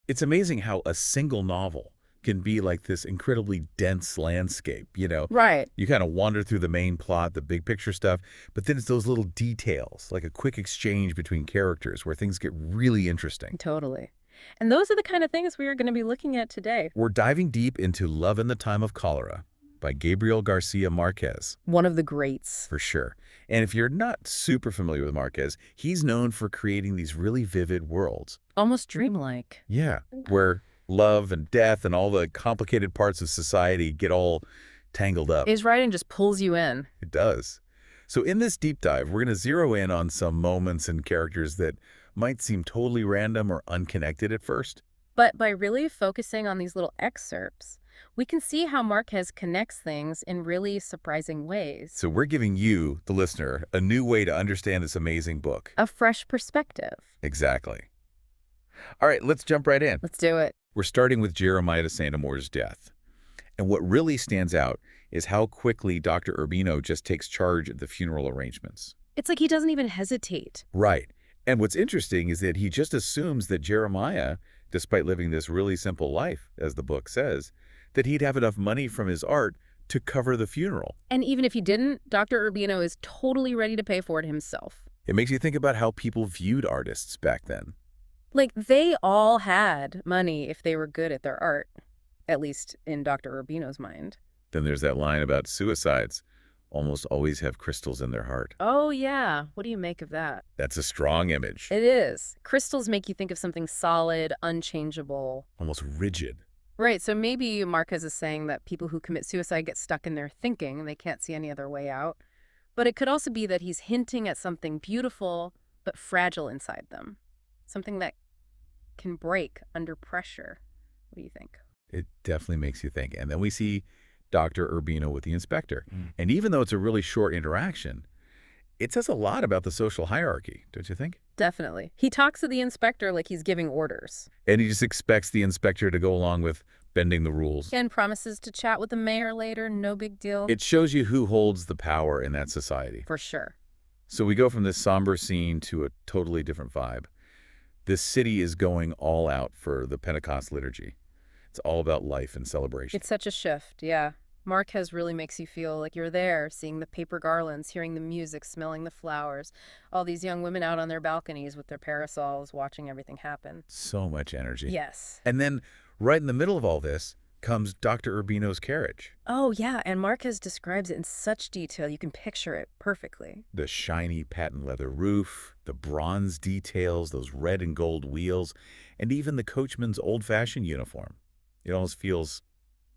It's amazing how a single novel can be like this incredibly dense landscape. Right. You kind of wander through the main plot, the big picture stuff, but then it's those little details, like a quick exchange between characters where things get really interesting. Totally. And those are the kind of things we are going to be looking at today. We're diving deep into Love in the Time of Cholera by Gabriel García Márquez, One of the greats. for sure. And if you're not super familiar with Márquez, he's known for creating these really vivid worlds. Almost dreamlike. Yeah, where love and death and all the complicated parts of society get all tangled up. His writing just pulls you in. It does. So in this deep dive, we're going to zero in on some moments and characters that might seem totally random or unconnected at first. But by really focusing on these little excerpts, we can see how Marquez connects things in really surprising ways. So we're giving you, the listener, a new way to understand this amazing book. A fresh perspective. Exactly. All right, let's jump right in. Let's do it. We're starting with Jeremiah de Saint-Amour's death. And what really stands out is how quickly Dr. Urbino just takes charge of the funeral arrangements. It's like he doesn't even hesitate. Right. And what's interesting is that he just assumes that Jeremiah, despite living this really simple life, as the book says, that he'd have enough money from his art to cover the funeral. And even if he didn't, Dr. Urbino is totally ready to pay for it himself. It makes you think about how people viewed artists back then. Like, they all had money if they were good at their art, at least in Dr. Urbino's mind. Then there's that line about suicides. Almost always have crystals in their heart. Oh, yeah. What do you make of that? That's a strong image. It is. Crystals make you think of something solid, unchangeable. Almost rigid. Right, so maybe Marquez is saying that people who commit suicide get stuck in their thinking and they can't see any other way out. But it could also be that he's hinting at something beautiful but fragile inside them. Something that can break under pressure. What do you think? It definitely makes you think. And then we see Dr. Urbino with the inspector. And even though it's a really short interaction, it says a lot about the social hierarchy, don't you think? Definitely. He talks to the inspector like he's giving orders. And he just expects the inspector to go along with bending the rules. And promises to chat with the mayor later, no big deal. It shows you who holds the power in that society. For sure. So we go from this somber scene to a totally different vibe. This city is going all out for the Pentecost liturgy. It's all about life and celebration. It's such a shift, yeah. Marquez really makes you feel like you're there, seeing the paper garlands, hearing the music, smelling the flowers, all these young women out on their balconies with their parasols, watching everything happen. So much energy. Yes. And then right in the middle of all this comes Dr. Urbino's carriage. Oh, yeah, and Marquez describes it in such detail, you can picture it perfectly. The shiny patent leather roof, the bronze details, those red and gold wheels, and even the coachman's old-fashioned uniform. It almost feels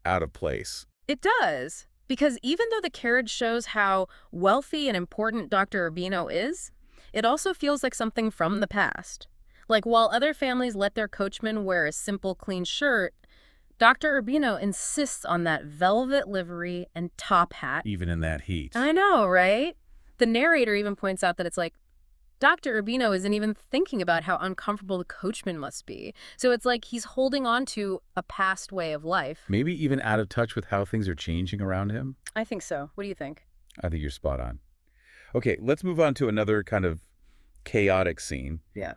out of place. It does, because even though the carriage shows how wealthy and important Dr. Urbino is, it also feels like something from the past. Like, while other families let their coachman wear a simple, clean shirt, Dr. Urbino insists on that velvet livery and top hat. Even in that heat. I know, right? The narrator even points out that it's like, Dr. Urbino isn't even thinking about how uncomfortable the coachman must be. So it's like he's holding on to a past way of life. Maybe even out of touch with how things are changing around him. I think so. What do you think? I think you're spot on. Okay, let's move on to another kind of chaotic scene. Yeah.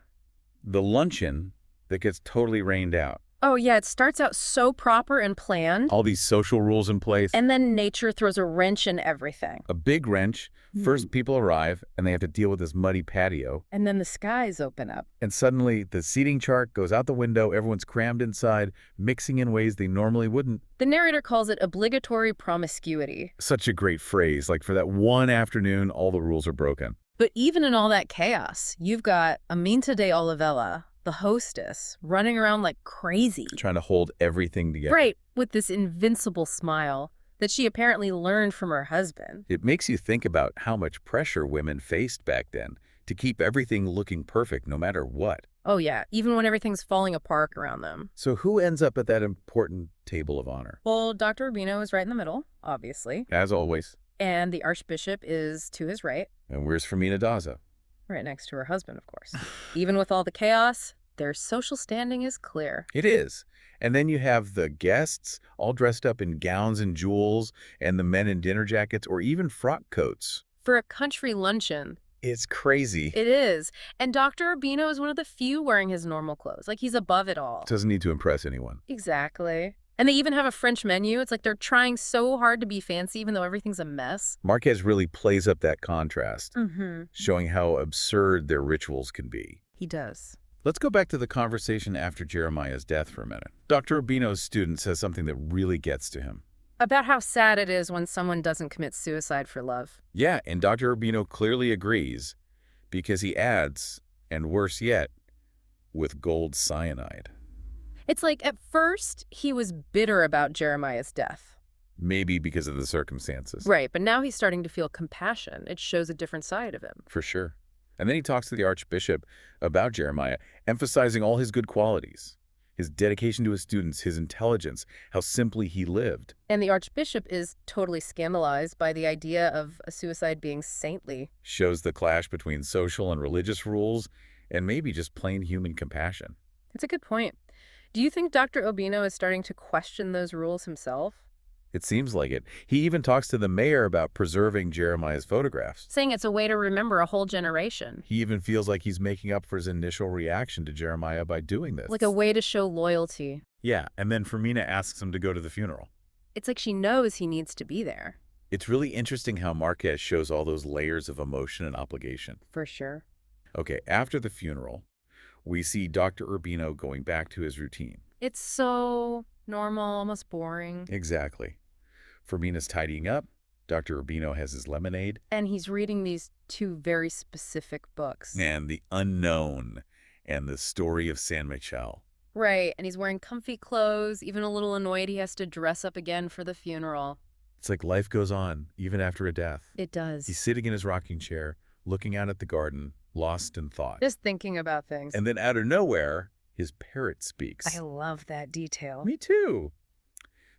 The luncheon that gets totally rained out. Oh, yeah, it starts out so proper and planned, All these social rules in place. and then nature throws a wrench in everything. A big wrench. First people arrive, and they have to deal with this muddy patio. And then the skies open up. And suddenly, the seating chart goes out the window. Everyone's crammed inside, mixing in ways they normally wouldn't. The narrator calls it obligatory promiscuity. Such a great phrase. Like, for that one afternoon, all the rules are broken. But even in all that chaos, you've got Aminta de Olivella, the hostess, running around like crazy. Trying to hold everything together. Right, with this invincible smile that she apparently learned from her husband. It makes you think about how much pressure women faced back then to keep everything looking perfect no matter what. Oh yeah, even when everything's falling apart around them. So who ends up at that important table of honor? Well, Dr. Urbino is right in the middle, obviously. As always. And the archbishop is to his right, And where's Fermina Daza? right next to her husband, of course. Even with all the chaos, their social standing is clear. It is. And then you have the guests all dressed up in gowns and jewels, and the men in dinner jackets or even frock coats. For a country luncheon, It's crazy. It is. And Dr. Urbino is one of the few wearing his normal clothes. Like, he's above it all. Doesn't need to impress anyone. Exactly. And they even have a French menu. It's like they're trying so hard to be fancy, even though everything's a mess. Marquez really plays up that contrast, Mm-hmm. showing how absurd their rituals can be. He does. Let's go back to the conversation after Jeremiah's death for a minute. Dr. Urbino's student says something that really gets to him. About how sad it is when someone doesn't commit suicide for love. Yeah, and Dr. Urbino clearly agrees because he adds, and worse yet, with gold cyanide. It's like, at first, he was bitter about Jeremiah's death. Maybe because of the circumstances. Right, but now he's starting to feel compassion. It shows a different side of him. For sure. And then he talks to the Archbishop about Jeremiah, emphasizing all his good qualities. His dedication to his students, his intelligence, how simply he lived. And the Archbishop is totally scandalized by the idea of a suicide being saintly. Shows the clash between social and religious rules, and maybe just plain human compassion. It's a good point. Do you think Dr. Urbino is starting to question those rules himself? It seems like it. He even talks to the mayor about preserving Jeremiah's photographs. Saying it's a way to remember a whole generation. He even feels like he's making up for his initial reaction to Jeremiah by doing this. Like a way to show loyalty. Yeah, and then Fermina asks him to go to the funeral. It's like she knows he needs to be there. It's really interesting how Marquez shows all those layers of emotion and obligation. For sure. Okay, after the funeral, we see Dr. Urbino going back to his routine. It's so normal, almost boring. Exactly. Fermina's tidying up. Dr. Urbino has his lemonade. And he's reading these two very specific books. And The Unknown and The Story of San Michel. Right, and he's wearing comfy clothes, even a little annoyed he has to dress up again for the funeral. It's like life goes on, even after a death. It does. He's sitting in his rocking chair, looking out at the garden, lost in thought. Just thinking about things. And then out of nowhere, his parrot speaks. I love that detail. Me too.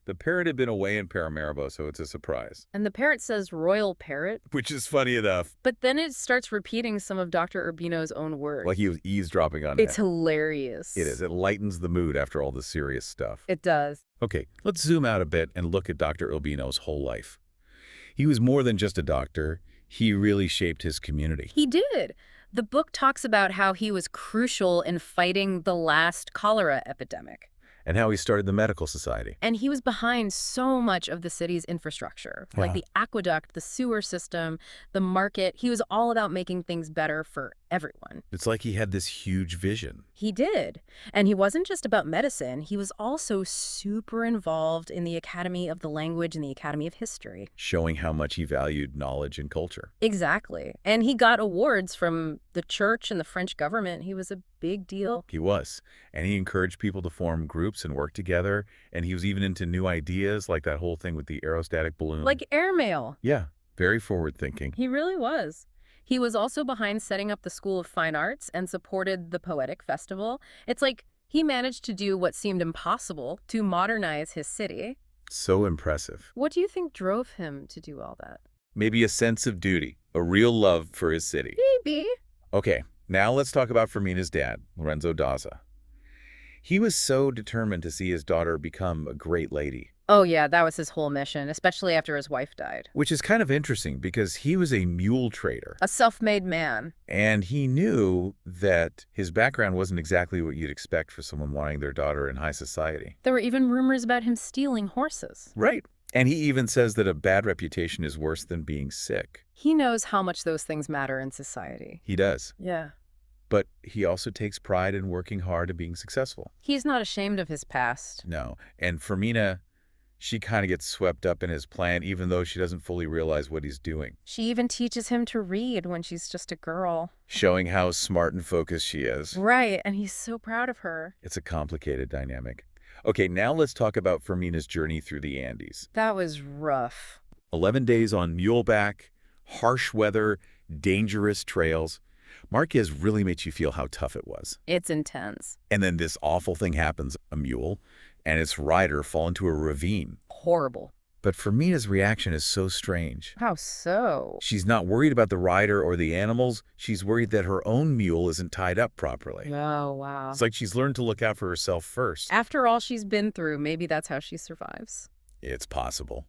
The parrot had been away in Paramaribo, so it's a surprise. And the parrot says royal parrot, Which is funny enough. but then it starts repeating some of Dr. Urbino's own words. Like he was eavesdropping on It's it. hilarious. It is. It lightens the mood after all the serious stuff. It does. Okay, let's zoom out a bit and look at Dr. Urbino's whole life. He was more than just a doctor. He really shaped his community. He did. The book talks about how he was crucial in fighting the last cholera epidemic. And how he started the medical society. And he was behind so much of the city's infrastructure, like the aqueduct, the sewer system, the market. He was all about making things better for everyone. It's like he had this huge vision. He did. And he wasn't just about medicine. He was also super involved in the Academy of the Language and the Academy of History. Showing how much he valued knowledge and culture. Exactly. And he got awards from the church and the French government. He was a big deal. He was. And he encouraged people to form groups and work together. And he was even into new ideas, like that whole thing with the aerostatic balloon. Like airmail. Yeah, very forward-thinking. He really was. He was also behind setting up the School of Fine Arts and supported the Poetic Festival. It's like he managed to do what seemed impossible, to modernize his city. So impressive. What do you think drove him to do all that? Maybe a sense of duty, a real love for his city. Maybe. Okay, now let's talk about Fermina's dad, Lorenzo Daza. He was so determined to see his daughter become a great lady. Oh yeah, that was his whole mission, especially after his wife died. Which is kind of interesting because he was a mule trader. A self-made man. And he knew that his background wasn't exactly what you'd expect for someone wanting their daughter in high society. There were even rumors about him stealing horses. Right. And he even says that a bad reputation is worse than being sick. He knows how much those things matter in society. He does. Yeah. But he also takes pride in working hard and being successful. He's not ashamed of his past. No. And Fermina, she kind of gets swept up in his plan, even though she doesn't fully realize what he's doing. She even teaches him to read when she's just a girl. Showing how smart and focused she is. Right, and he's so proud of her. It's a complicated dynamic. Okay, now let's talk about Fermina's journey through the Andes. That was rough. 11 days on muleback, harsh weather, dangerous trails. Marquez really makes you feel how tough it was. It's intense. And then this awful thing happens, a mule, and its rider fall into a ravine. Horrible. But Fermina's reaction is so strange. How so? She's not worried about the rider or the animals. She's worried that her own mule isn't tied up properly. Oh, wow. It's like she's learned to look out for herself first. After all she's been through, maybe that's how she survives. It's possible.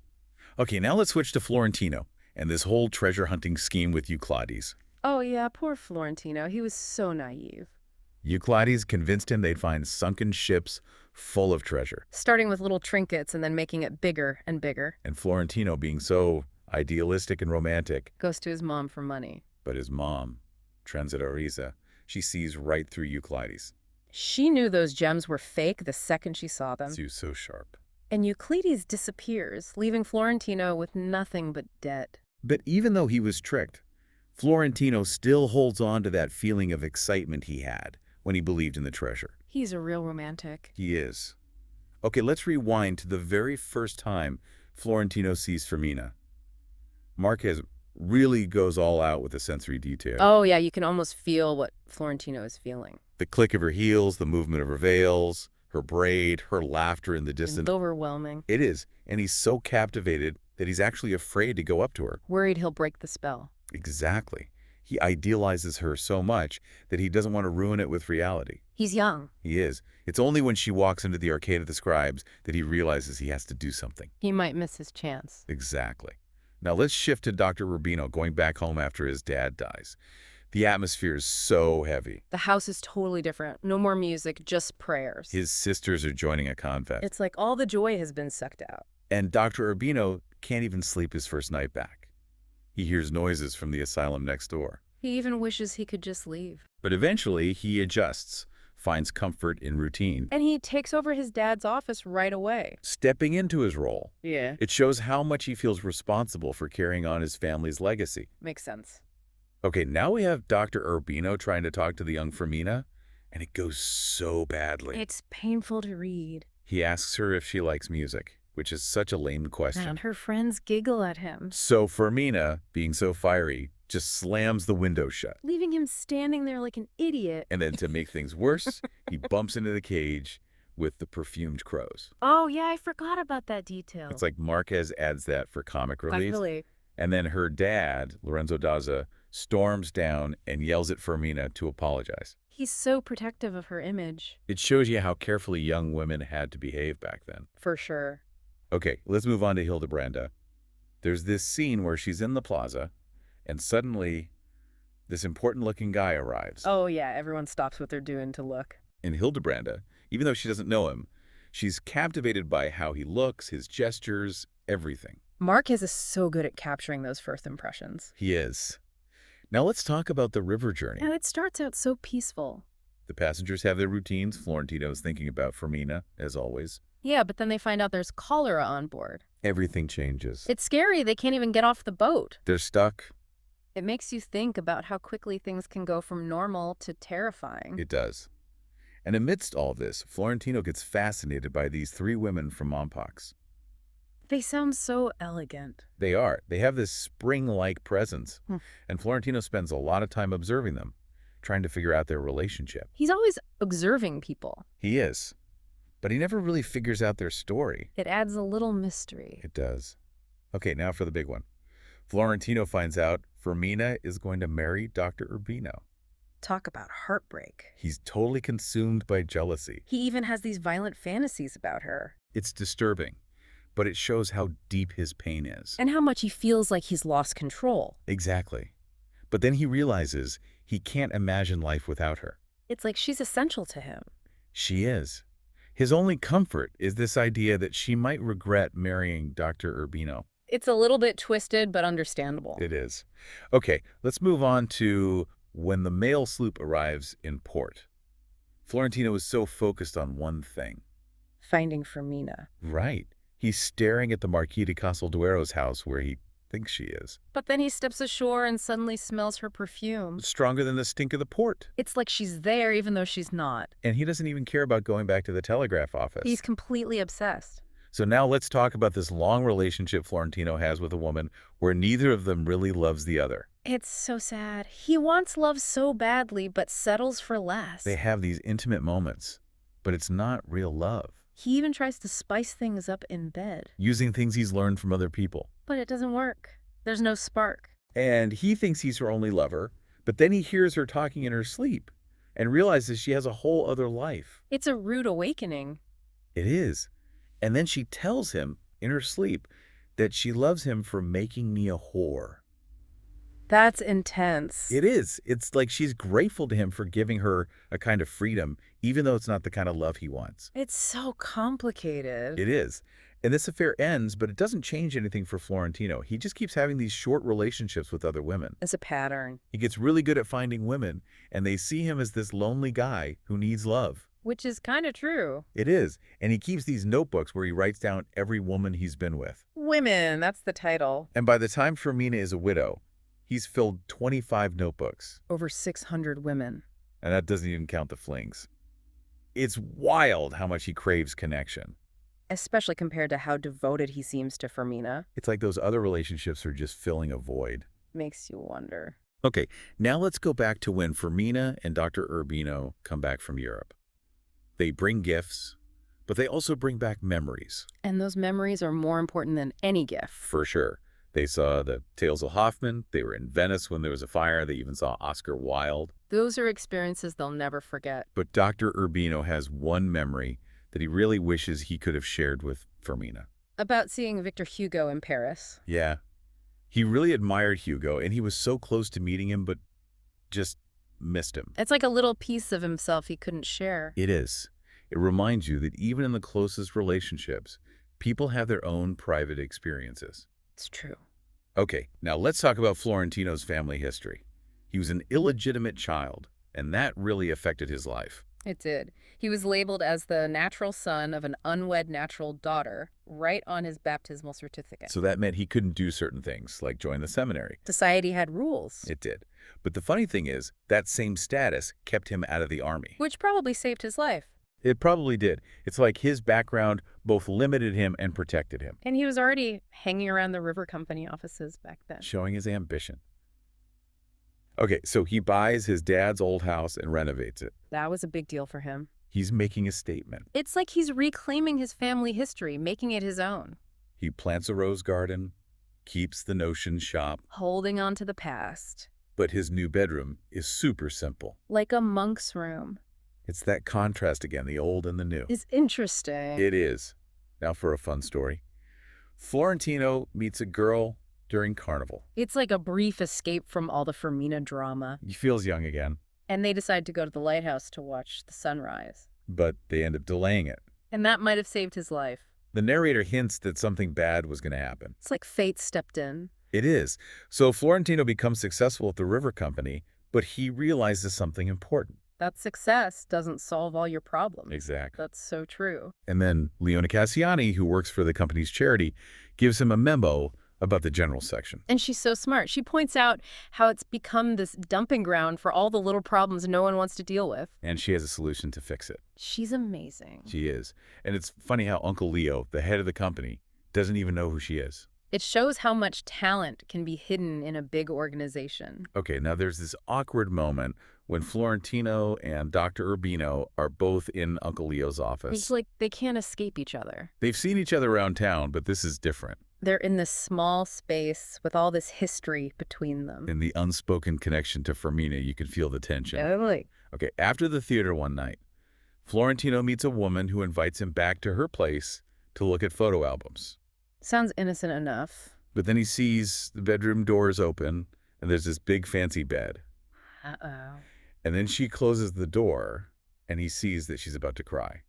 Okay, now let's switch to Florentino and this whole treasure hunting scheme with Euclides. Oh yeah, poor Florentino. He was so naive. Euclides convinced him they'd find sunken ships full of treasure. Starting with little trinkets and then making it bigger and bigger. And Florentino, being so idealistic and romantic, Goes to his mom for money. but his mom, Transit Ariza, she sees right through Euclides. She knew those gems were fake the second she saw them. She was so sharp. And Euclides disappears, leaving Florentino with nothing but debt. But even though he was tricked, Florentino still holds on to that feeling of excitement he had when he believed in the treasure. He's a real romantic. He is. Okay, let's rewind to the very first time Florentino sees Fermina. Marquez really goes all out with the sensory detail. Oh yeah, you can almost feel what Florentino is feeling. The click of her heels, the movement of her veils, her braid, her laughter in the distance. It's overwhelming. It is, and he's so captivated that he's actually afraid to go up to her. Worried he'll break the spell. Exactly. He idealizes her so much that he doesn't want to ruin it with reality. He's young. He is. It's only when she walks into the Arcade of the Scribes that he realizes he has to do something. He might miss his chance. Exactly. Now let's shift to Dr. Urbino going back home after his dad dies. The atmosphere is so heavy. The house is totally different. No more music, just prayers. His sisters are joining a confess. It's like all the joy has been sucked out. And Dr. Urbino can't even sleep his first night back. He hears noises from the asylum next door. He even wishes he could just leave. But eventually he adjusts, finds comfort in routine. And he takes over his dad's office right away. Stepping into his role. Yeah. It shows how much he feels responsible for carrying on his family's legacy. Makes sense. Okay, now we have Dr. Urbino trying to talk to the young Fermina, and it goes so badly. It's painful to read. He asks her if she likes music, which is such a lame question. And her friends giggle at him, So Fermina, being so fiery, just slams the window shut. leaving him standing there like an idiot. And then to make things worse, he bumps into the cage with the perfumed crows. Oh, yeah, I forgot about that detail. It's like Marquez adds that for comic relief. Definitely. And then her dad, Lorenzo Daza, storms down and yells at Fermina to apologize. He's so protective of her image. It shows you how carefully young women had to behave back then. For sure. Okay, let's move on to Hildebranda. There's this scene where she's in the plaza, and suddenly this important-looking guy arrives. Oh, yeah, everyone stops what they're doing to look. And Hildebranda, even though she doesn't know him, she's captivated by how he looks, his gestures, everything. Marquez is so good at capturing those first impressions. He is. Now let's talk about the river journey. And it starts out so peaceful. The passengers have their routines. Florentino's thinking about Fermina, as always. Yeah, but then they find out there's cholera on board. Everything changes. It's scary. They can't even get off the boat. They're stuck. It makes you think about how quickly things can go from normal to terrifying. It does. And amidst all this, Florentino gets fascinated by these three women from Mompox. They sound so elegant. They are. They have this spring-like presence. Hmm. And Florentino spends a lot of time observing them, trying to figure out their relationship. He's always observing people. He is. But he never really figures out their story. It adds a little mystery. It does. Okay, now for the big one. Florentino finds out Fermina is going to marry Dr. Urbino. Talk about heartbreak. He's totally consumed by jealousy. He even has these violent fantasies about her. It's disturbing, but it shows how deep his pain is. And how much he feels like he's lost control. Exactly. But then he realizes he can't imagine life without her. It's like she's essential to him. She is. His only comfort is this idea that she might regret marrying Dr. Urbino. It's a little bit twisted, but understandable. It is. Okay, let's move on to when the mail sloop arrives in port. Florentino is so focused on one thing. Finding Fermina. Right. He's staring at the Marquis de Casalduero's house where he thinks she is. But then he steps ashore and suddenly smells her perfume. Stronger than the stink of the port. It's like she's there even though she's not. And he doesn't even care about going back to the telegraph office. He's completely obsessed. So now let's talk about this long relationship Florentino has with a woman where neither of them really loves the other. It's so sad. He wants love so badly, but settles for less. They have these intimate moments, but it's not real love. He even tries to spice things up in bed. Using things he's learned from other people. But it doesn't work. There's no spark. And he thinks he's her only lover, but then he hears her talking in her sleep and realizes she has a whole other life. It's a rude awakening. It is. And then she tells him in her sleep that she loves him for making me a whore. That's intense. It is. It's like she's grateful to him for giving her a kind of freedom, even though it's not the kind of love he wants. It's so complicated. It is. And this affair ends, but it doesn't change anything for Florentino. He just keeps having these short relationships with other women. It's a pattern. He gets really good at finding women, and they see him as this lonely guy who needs love. Which is kind of true. It is. And he keeps these notebooks where he writes down every woman he's been with. Women, that's the title. And by the time Fermina is a widow, he's filled 25 notebooks. Over 600 women. And that doesn't even count the flings. It's wild how much he craves connection. Especially compared to how devoted he seems to Fermina. It's like those other relationships are just filling a void. Makes you wonder. Okay, now let's go back to when Fermina and Dr. Urbino come back from Europe. They bring gifts, but they also bring back memories. And those memories are more important than any gift. For sure. They saw the Tales of Hoffmann. They were in Venice when there was a fire. They even saw Oscar Wilde. Those are experiences they'll never forget. But Dr. Urbino has one memory that he really wishes he could have shared with Fermina. About seeing Victor Hugo in Paris. Yeah. He really admired Hugo, and he was so close to meeting him, but just missed him. It's like a little piece of himself he couldn't share. It is. It reminds you that even in the closest relationships, people have their own private experiences. It's true. Okay, now let's talk about Florentino's family history. He was an illegitimate child, and that really affected his life. It did. He was labeled as the natural son of an unwed natural daughter right on his baptismal certificate. So that meant he couldn't do certain things, like join the seminary. Society had rules. It did. But the funny thing is, that same status kept him out of the army. Which probably saved his life. It probably did. It's like his background both limited him and protected him. And he was already hanging around the river company offices back then. Showing his ambition. Okay, so he buys his dad's old house and renovates it. That was a big deal for him. He's making a statement. It's like he's reclaiming his family history, making it his own. He plants a rose garden, keeps the notion shop. Holding on to the past. But his new bedroom is super simple. Like a monk's room. It's that contrast again, the old and the new. It's interesting. It is. Now for a fun story. Florentino meets a girl during Carnival. It's like a brief escape from all the Fermina drama. He feels young again. And they decide to go to the lighthouse to watch the sunrise. But they end up delaying it. And that might have saved his life. The narrator hints that something bad was going to happen. It's like fate stepped in. It is. So Florentino becomes successful at the river company, but he realizes something important. That success doesn't solve all your problems. Exactly. That's so true. And then Leona Cassiani, who works for the company's charity, gives him a memo about the general section. And she's so smart. She points out how it's become this dumping ground for all the little problems no one wants to deal with. And she has a solution to fix it. She's amazing. She is. And it's funny how Uncle Leo, the head of the company, doesn't even know who she is. It shows how much talent can be hidden in a big organization. Okay, now there's this awkward moment when Florentino and Dr. Urbino are both in Uncle Leo's office. It's like they can't escape each other. They've seen each other around town, but this is different. They're in this small space with all this history between them. In the unspoken connection to Fermina, you can feel the tension. Totally. Okay, after the theater one night, Florentino meets a woman who invites him back to her place to look at photo albums. Sounds innocent enough. But then he sees the bedroom doors open, and there's this big fancy bed. Uh-oh. And then she closes the door, and he sees that she's about to cry.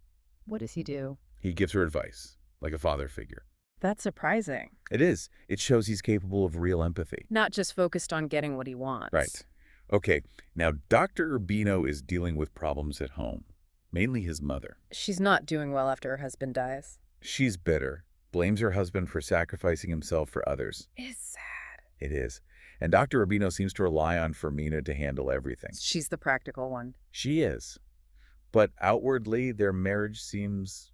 What does he do? He gives her advice, like a father figure. That's surprising. It is. It shows he's capable of real empathy. Not just focused on getting what he wants. Right. Okay, now Dr. Urbino is dealing with problems at home, mainly his mother. She's not doing well after her husband dies. She's bitter, blames her husband for sacrificing himself for others. It's sad. It is. And Dr. Urbino seems to rely on Fermina to handle everything. She's the practical one. She is. But outwardly, their marriage seems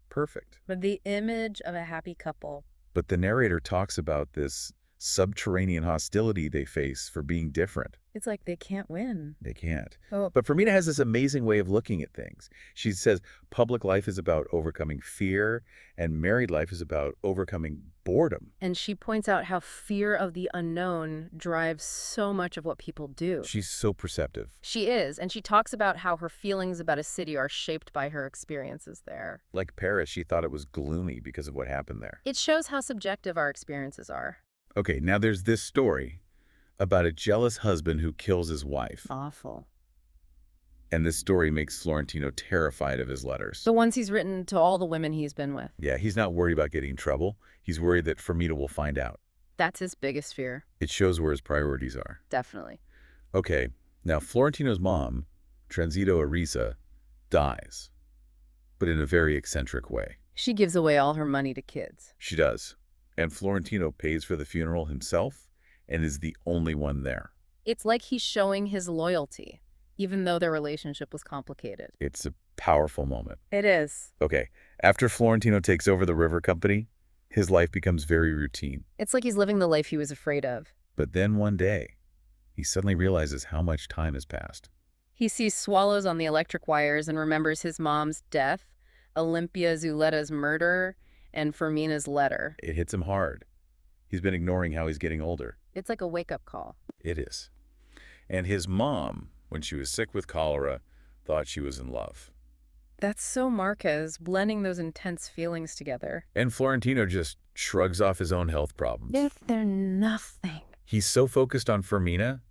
perfect. But the image of a happy couple. But the narrator talks about this subterranean hostility they face for being different. It's like they can't win. They can't. Oh. But Fermina has this amazing way of looking at things. She says public life is about overcoming fear, and married life is about overcoming boredom. And she points out how fear of the unknown drives so much of what people do. She's so perceptive. She is, and she talks about how her feelings about a city are shaped by her experiences there. Like Paris, she thought it was gloomy because of what happened there. It shows how subjective our experiences are. Okay, now there's this story about a jealous husband who kills his wife. Awful. And this story makes Florentino terrified of his letters. The ones he's written to all the women he's been with. Yeah, he's not worried about getting in trouble. He's worried that Fermina will find out. That's his biggest fear. It shows where his priorities are. Definitely. Okay, now Florentino's mom, Transito Ariza, dies, but in a very eccentric way. She gives away all her money to kids. She does. And Florentino pays for the funeral himself and is the only one there. It's like he's showing his loyalty, even though their relationship was complicated. It's a powerful moment. It is. Okay, after Florentino takes over the river company, his life becomes very routine. It's like he's living the life he was afraid of. But then one day, he suddenly realizes how much time has passed. He sees swallows on the electric wires and remembers his mom's death, Olympia Zuletta's murder, and Fermina's letter. It hits him hard. He's been ignoring how he's getting older. It's like a wake-up call. It is. And his mom, when she was sick with cholera, thought she was in love. That's so Marquez, blending those intense feelings together. And Florentino just shrugs off his own health problems. If they're nothing. He's so focused on Fermina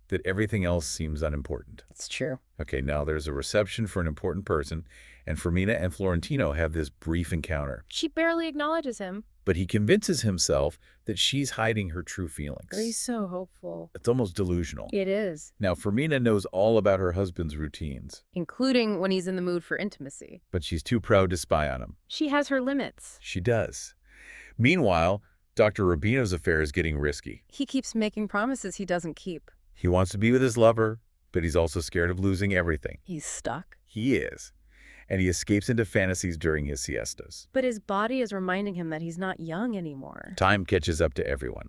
that everything else seems unimportant. It's true. Okay, now there's a reception for an important person, and Fermina and Florentino have this brief encounter. She barely acknowledges him. But he convinces himself that she's hiding her true feelings. He's so hopeful. It's almost delusional. It is. Now, Fermina knows all about her husband's routines, Including when he's in the mood for intimacy. but she's too proud to spy on him. She has her limits. She does. Meanwhile, Dr. Urbino's affair is getting risky. He keeps making promises he doesn't keep. He wants to be with his lover, but he's also scared of losing everything. He's stuck. He is. And he escapes into fantasies during his siestas. But his body is reminding him that he's not young anymore. Time catches up to everyone.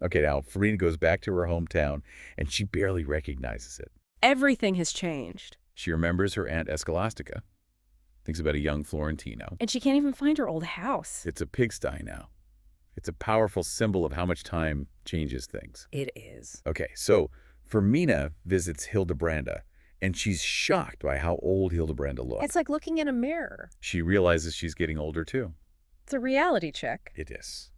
Okay, now, Fermina goes back to her hometown, and she barely recognizes it. Everything has changed. She remembers her Aunt Escolastica, thinks about a young Florentino. And she can't even find her old house. It's a pigsty now. It's a powerful symbol of how much time changes things. It is. Okay, so Fermina visits Hildebranda, and she's shocked by how old Hildebranda looks. It's like looking in a mirror. She realizes she's getting older, too. It's a reality check. It is.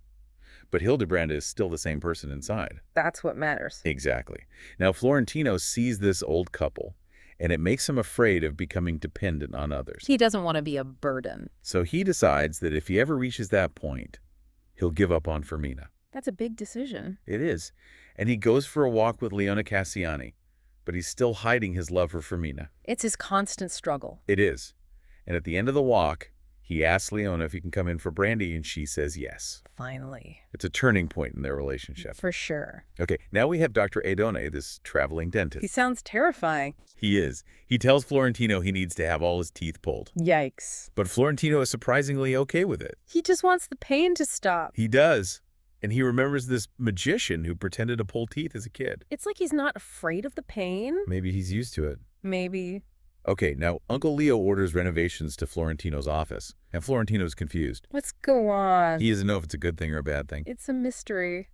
But Hildebranda is still the same person inside. That's what matters. Exactly. Now, Florentino sees this old couple, and it makes him afraid of becoming dependent on others. He doesn't want to be a burden. So he decides that if he ever reaches that point, he'll give up on Fermina. That's a big decision. It is. And he goes for a walk with Leona Cassiani, but he's still hiding his love for Fermina. It's his constant struggle. It is. And at the end of the walk, he asks Leona if he can come in for brandy, and she says yes. Finally. It's a turning point in their relationship. For sure. Okay, now we have Dr. Edone, this traveling dentist. He sounds terrifying. He is. He tells Florentino he needs to have all his teeth pulled. Yikes. But Florentino is surprisingly okay with it. He just wants the pain to stop. He does. And he remembers this magician who pretended to pull teeth as a kid. It's like he's not afraid of the pain. Maybe he's used to it. Maybe. Okay, now Uncle Leo orders renovations to Florentino's office, and Florentino's confused. What's go on? He doesn't know if it's a good thing or a bad thing. It's a mystery.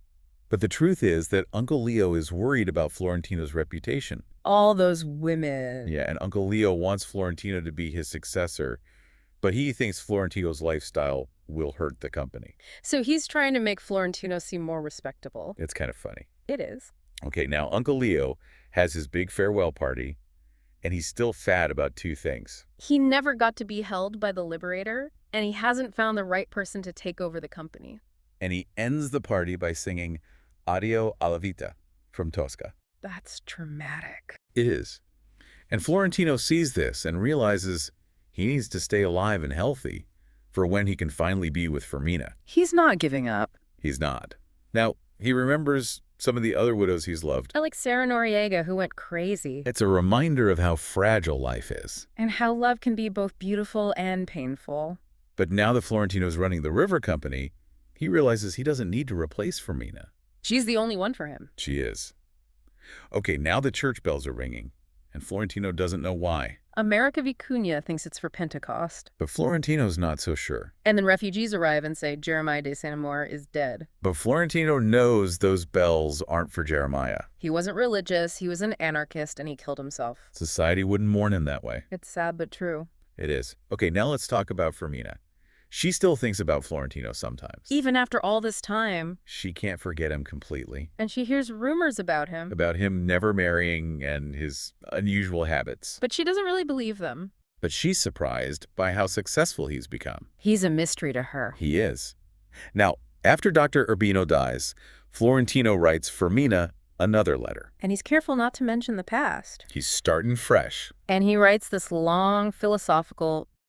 But the truth is that Uncle Leo is worried about Florentino's reputation. All those women. Yeah, and Uncle Leo wants Florentino to be his successor, but he thinks Florentino's lifestyle will hurt the company. So he's trying to make Florentino seem more respectable. It's kind of funny. It is. Okay, now Uncle Leo has his big farewell party, and he's still sad about two things. He never got to be held by the Liberator, and he hasn't found the right person to take over the company. And he ends the party by singing Addio alla vita from Tosca. That's dramatic. It is. And Florentino sees this and realizes he needs to stay alive and healthy for when he can finally be with Fermina. He's not giving up. He's not. Now, he remembers some of the other widows he's loved. I like Sarah Noriega, who went crazy. It's a reminder of how fragile life is. And how love can be both beautiful and painful. But now that Florentino's running the river company, he realizes he doesn't need to replace Fermina. She's the only one for him. She is. Okay, now the church bells are ringing, and Florentino doesn't know why. America Vicuña thinks it's for Pentecost. But Florentino's not so sure. And then refugees arrive and say Jeremiah de Santa Moura is dead. But Florentino knows those bells aren't for Jeremiah. He wasn't religious, he was an anarchist, and he killed himself. Society wouldn't mourn him that way. It's sad but true. It is. Okay, now let's talk about Fermina. She still thinks about Florentino sometimes. Even after all this time. She can't forget him completely. And she hears rumors about him. About him never marrying and his unusual habits. But she doesn't really believe them. But she's surprised by how successful he's become. He's a mystery to her. He is. Now, after Dr. Urbino dies, Florentino writes Fermina another letter. And he's careful not to mention the past. He's starting fresh. And he writes this long, philosophical,